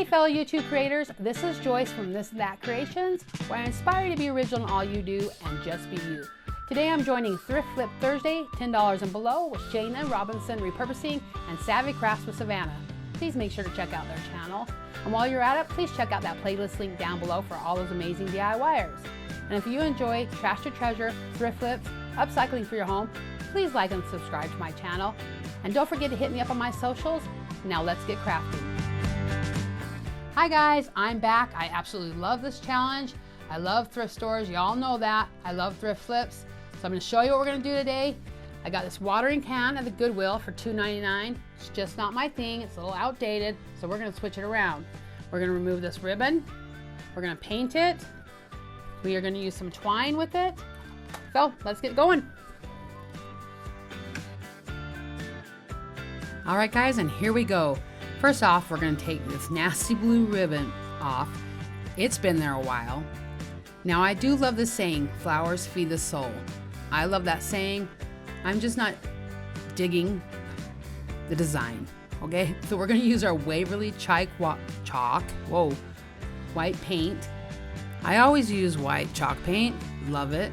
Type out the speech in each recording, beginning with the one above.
Hey fellow YouTube creators, this is Joyce from This That Creations, where I inspire you to be original in all you do and just be you. Today I'm joining Thrift Flip Thursday, $10 and below, with Shayna, Robinson, Repurposing, and Savvycrafts with Savannah. Please make sure to check out their channel. And while you're at it, please check out that playlist link down below for all those amazing DIYers. And if you enjoy Trash to Treasure, Thrift Flips, upcycling for your home, please like and subscribe to my channel. And don't forget to hit me up on my socials. Now let's get crafting. Hi guys, I'm back. I absolutely love this challenge. I love thrift stores, y'all know that. I love thrift flips. So I'm gonna show you what we're gonna do today. I got this watering can at the Goodwill for $2.99. It's just not my thing, it's a little outdated, so we're gonna switch it around. We're gonna remove this ribbon. We're gonna paint it. We are gonna use some twine with it. So let's get going. All right guys, and here we go. First off, we're gonna take this nasty blue ribbon off. It's been there a while. Now I do love the saying, flowers feed the soul. I love that saying. I'm just not digging the design, okay? So we're gonna use our Waverly white paint. I always use white chalk paint, love it.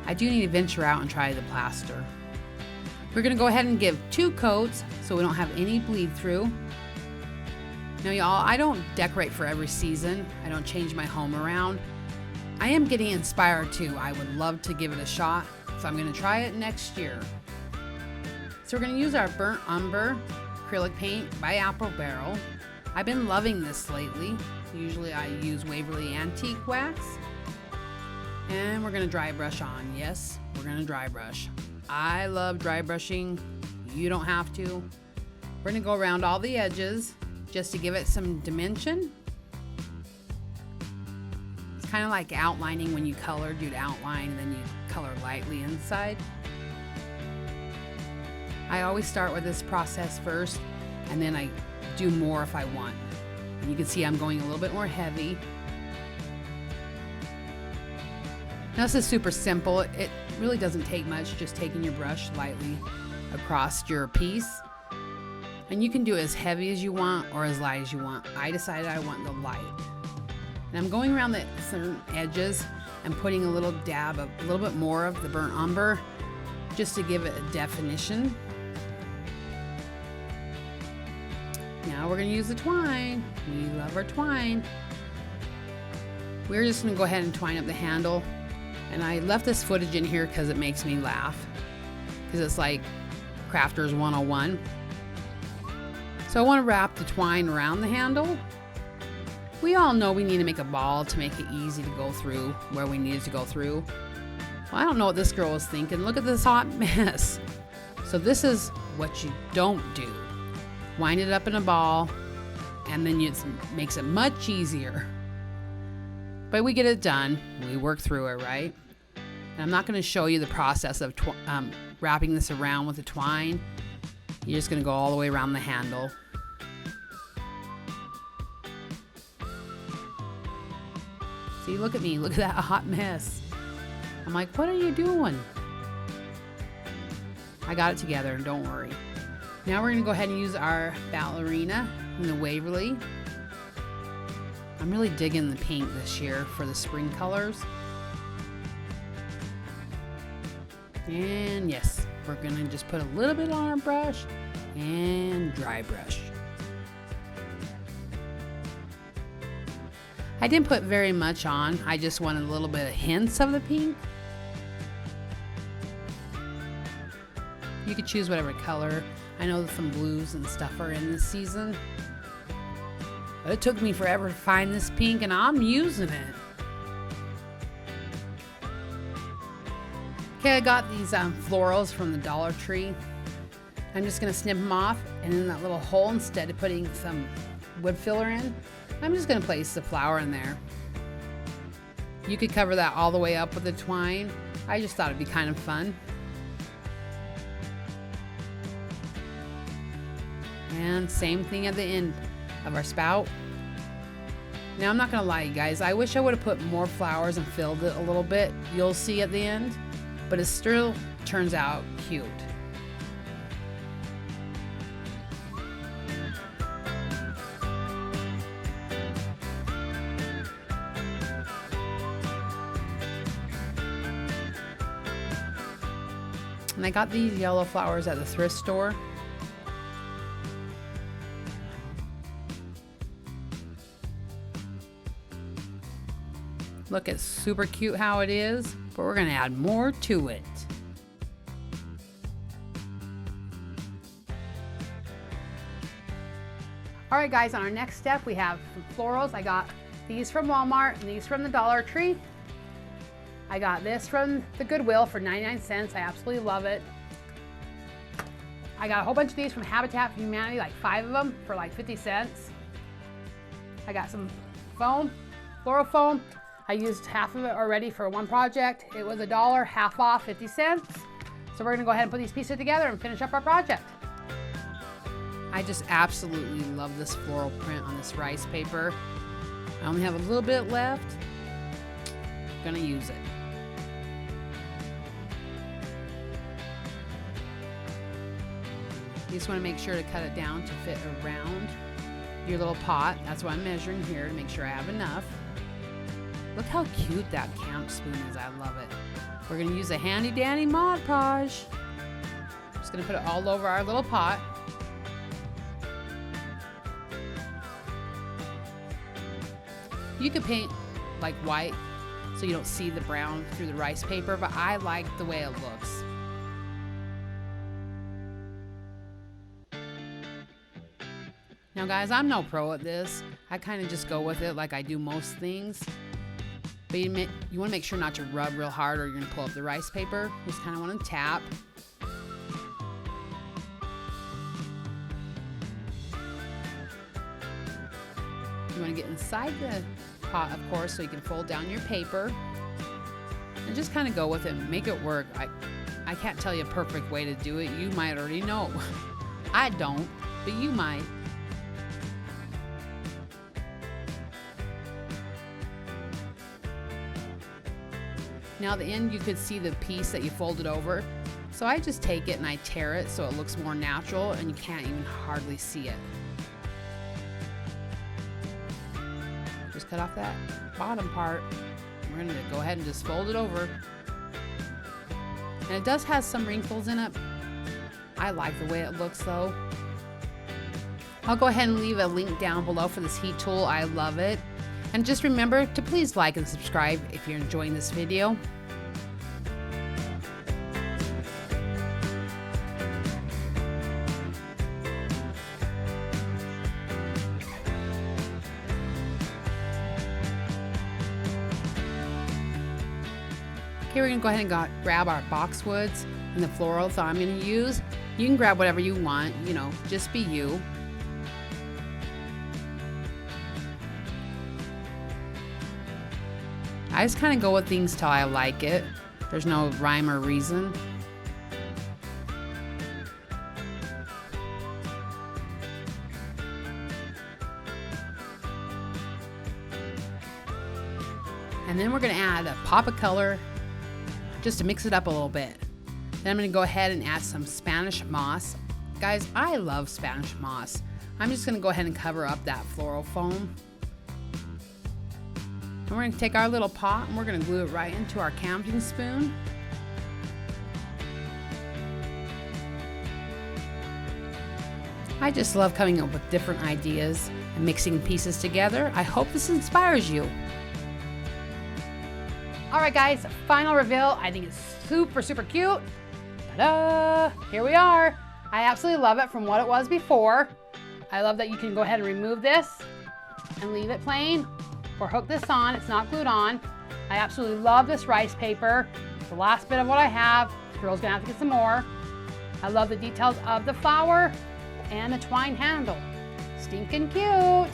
I do need to venture out and try the plaster. We're gonna go ahead and give 2 coats so we don't have any bleed through. Now y'all, I don't decorate for every season. I don't change my home around. I am getting inspired too. I would love to give it a shot, so I'm gonna try it next year. So we're gonna use our burnt umber acrylic paint by Apple Barrel. I've been loving this lately. Usually I use Waverly Antique Wax. And we're gonna dry brush on. Yes, we're gonna dry brush. I love dry brushing. You don't have to. We're gonna go around all the edges just to give it some dimension. It's kind of like outlining when you colored. You'd outline and then you color lightly inside. I always start with this process first and then I do more if I want. And you can see I'm going a little bit more heavy. Now this is super simple. It really doesn't take much, just taking your brush lightly across your piece. And you can do it as heavy as you want or as light as you want. I decided I want the light. And I'm going around the certain edges and putting a little dab of a little bit more of the burnt umber just to give it a definition. Now we're gonna use the twine. We love our twine. We're just gonna go ahead and twine up the handle. And I left this footage in here because it makes me laugh. Because it's like Crafters 101. So I want to wrap the twine around the handle. We all know we need to make a ball to make it easy to go through where we need it to go through. Well, I don't know what this girl was thinking. Look at this hot mess. So this is what you don't do. Wind it up in a ball and then it makes it much easier. But we get it done. We work through it, right? And I'm not going to show you the process of wrapping this around with the twine. You're just going to go all the way around the handle. See, look at me. Look at that hot mess. I'm like, what are you doing? I got it together, don't worry. Now we're going to go ahead and use our ballerina in the Waverly. I'm really digging the pink this year for the spring colors. And yes, we're gonna just put a little bit on our brush and dry brush. I didn't put very much on. I just wanted a little bit of hints of the pink. You could choose whatever color. I know that some blues and stuff are in this season. But it took me forever to find this pink and I'm using it. Okay, I got these florals from the Dollar Tree. I'm just gonna snip them off and in that little hole, instead of putting some wood filler in, I'm just gonna place the flower in there. You could cover that all the way up with the twine. I just thought it'd be kind of fun. And same thing at the end of our spout. Now I'm not gonna lie, you guys, I wish I would have put more flowers and filled it a little bit. You'll see at the end, but it still turns out cute. And I got these yellow flowers at the thrift store. Look, it's super cute how it is, but we're gonna add more to it. All right guys, on our next step, we have some florals. I got these from Walmart and these from the Dollar Tree. I got this from the Goodwill for 99 cents. I absolutely love it. I got a whole bunch of these from Habitat for Humanity, like 5 of them for like 50 cents. I got some foam, floral foam. I used half of it already for one project. It was $1, half off, 50 cents. So we're gonna go ahead and put these pieces together and finish up our project. I just absolutely love this floral print on this rice paper. I only have a little bit left. I'm gonna use it. You just want to make sure to cut it down to fit around your little pot. That's what I'm measuring here to make sure I have enough. Look how cute that camp spoon is. I love it. We're going to use a handy dandy Mod Podge. Just going to put it all over our little pot. You could paint like white so you don't see the brown through the rice paper, but I like the way it looks. Now guys, I'm no pro at this. I kind of just go with it like I do most things. But you want to make sure not to rub real hard or you're going to pull up the rice paper. You just kind of want to tap. You want to get inside the pot, of course, so you can fold down your paper. And just kind of go with it and make it work. I can't tell you a perfect way to do it. You might already know. I don't, but you might. Now at the end you could see the piece that you folded over. So I just take it and I tear it so it looks more natural and you can't even hardly see it. Just cut off that bottom part. We're gonna go ahead and just fold it over. And it does have some wrinkles in it. I like the way it looks though. I'll go ahead and leave a link down below for this heat tool. I love it. And just remember to please like and subscribe if you're enjoying this video. Okay, we're gonna go ahead and grab our boxwoods and the florals that I'm gonna use. You can grab whatever you want, you know, just be you. I just kind of go with things till I like it. There's no rhyme or reason. And then we're gonna add a pop of color just to mix it up a little bit. Then I'm gonna go ahead and add some Spanish moss. Guys, I love Spanish moss. I'm just gonna go ahead and cover up that floral foam. And we're gonna take our little pot and we're gonna glue it right into our camping spoon. I just love coming up with different ideas and mixing pieces together. I hope this inspires you. All right guys, final reveal. I think it's super, super cute. Ta-da! Here we are. I absolutely love it from what it was before. I love that you can go ahead and remove this and leave it plain. Or hook this on, it's not glued on. I absolutely love this rice paper. It's the last bit of what I have. This girl's gonna have to get some more. I love the details of the flower and the twine handle. Stinking cute.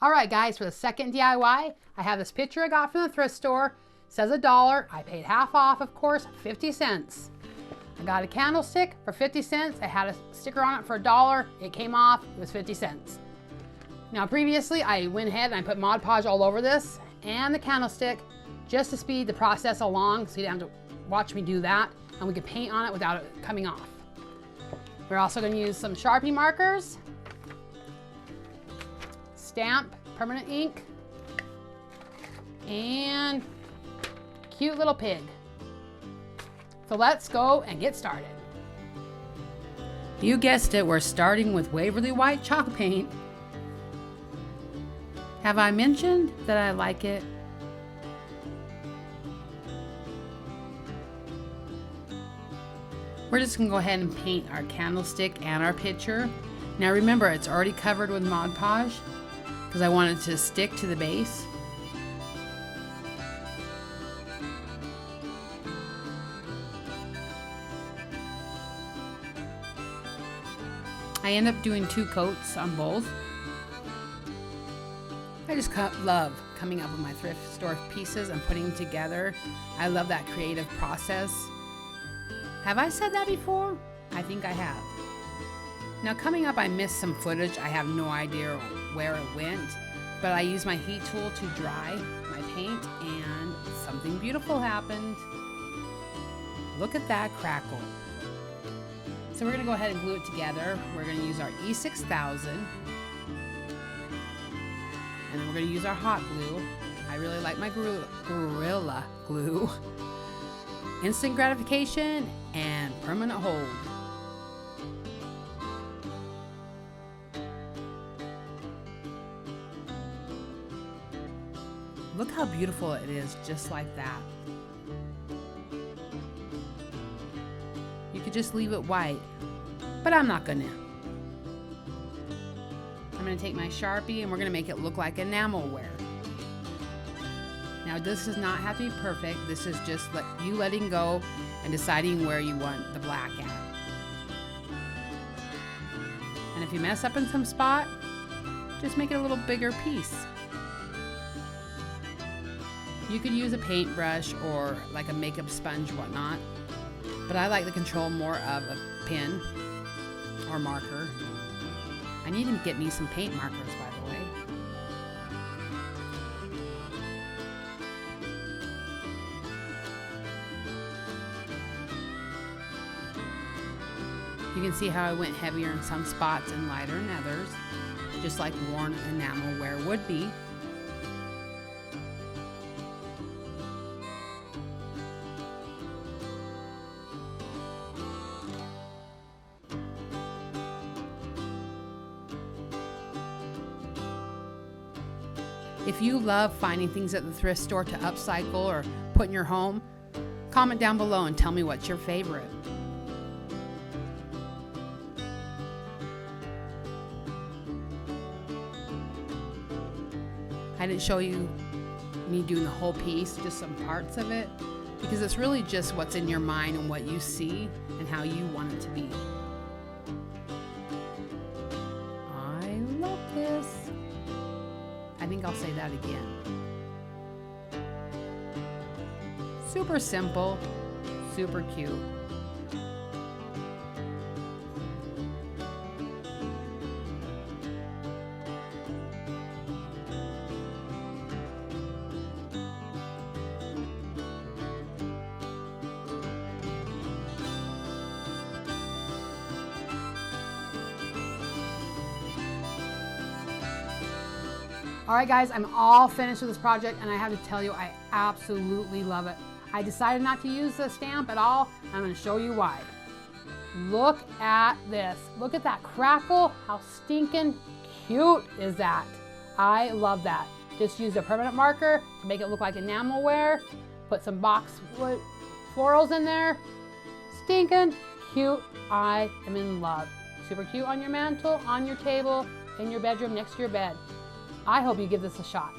All right guys, for the second DIY, I have this picture I got from the thrift store. It says $1. I paid half off, of course, 50 cents. I got a candlestick for 50 cents. I had a sticker on it for $1. It came off, it was 50 cents. Now previously, I went ahead and I put Mod Podge all over this and the candlestick just to speed the process along so you don't have to watch me do that and we could paint on it without it coming off. We're also going to use some Sharpie markers, stamp, permanent ink, and cute little pig. So let's go and get started. You guessed it, we're starting with Waverly White chalk paint. Have I mentioned that I like it? We're just gonna go ahead and paint our candlestick and our picture. Now remember, it's already covered with Mod Podge because I wanted to stick to the base. I end up doing 2 coats on both. I just love coming up with my thrift store pieces and putting them together. I love that creative process. Have I said that before? I think I have. Now coming up, I missed some footage. I have no idea where it went, but I used my heat tool to dry my paint and something beautiful happened. Look at that crackle. So we're gonna go ahead and glue it together. We're gonna use our E6000. And then we're gonna use our hot glue. I really like my Gorilla Glue. Instant gratification and permanent hold. Look how beautiful it is, just like that. You could just leave it white, but I'm not gonna. I'm gonna take my Sharpie and we're gonna make it look like enamelware. Now this does not have to be perfect. This is just you letting go and deciding where you want the black at. And if you mess up in some spot, just make it a little bigger piece. You could use a paintbrush or like a makeup sponge, whatnot. But I like to control more of a pen or marker. I need to get me some paint markers, by the way. You can see how I went heavier in some spots and lighter in others, just like worn enamelware would be. If you love finding things at the thrift store to upcycle or put in your home, comment down below and tell me what's your favorite. I didn't show you me doing the whole piece, just some parts of it, because it's really just what's in your mind and what you see and how you want it to be. I love this. I think I'll say that again. Super simple, super cute. All right guys, I'm all finished with this project and I have to tell you, I absolutely love it. I decided not to use the stamp at all. I'm gonna show you why. Look at this. Look at that crackle. How stinking cute is that? I love that. Just use a permanent marker to make it look like enamelware. Put some boxwood florals in there. Stinking cute. I am in love. Super cute on your mantle, on your table, in your bedroom, next to your bed. I hope you give this a shot.